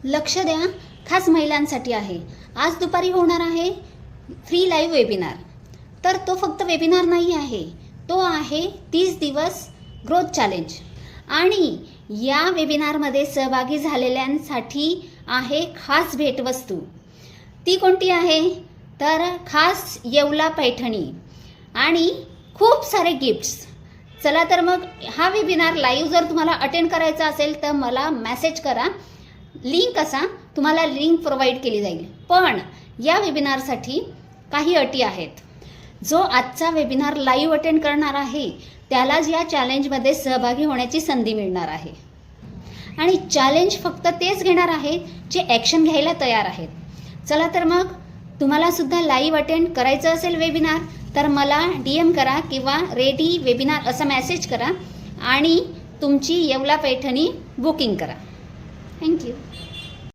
लक्ष द्या, खास महिलांसाठी आहे. आज दुपारी होणार आहे फ्री लाईव्ह वेबिनार. तर तो फक्त वेबिनार नाही आहे, तो आहे 30 दिवस ग्रोथ चॅलेंज. आणि या वेबिनारमध्ये सहभागी झालेल्यांसाठी आहे खास भेटवस्तू. ती कोणती आहे? तर खास येवला पैठणी आणि खूप सारे गिफ्ट्स. चला तर मग हा वेबिनार लाईव्ह जर तुम्हाला अटेंड करायचा असेल तर मला मेसेज करा. लिंक तुम्हाला लिंक प्रोव्हाइड केली जाईल. पण या वेबिनारसाठी काही अटी आहेत. जो आजचा वेबिनार लाईव्ह अटेंड करणार आहे त्यालाच या चॅलेंजमध्ये सहभागी होण्याची संधी मिळणार आहे. आणि चॅलेंज फक्त तेच घेणार आहेत जे ॲक्शन घ्यायला तयार आहेत. चला तर मग तुम्हाला सुद्धा लाईव्ह अटेंड करायचं असेल वेबिनार तर मला DM करा किंवा रेडी वेबिनार असं मेसेज करा आणि तुमची येवला पैठणी बुकिंग करा. थँक्यू.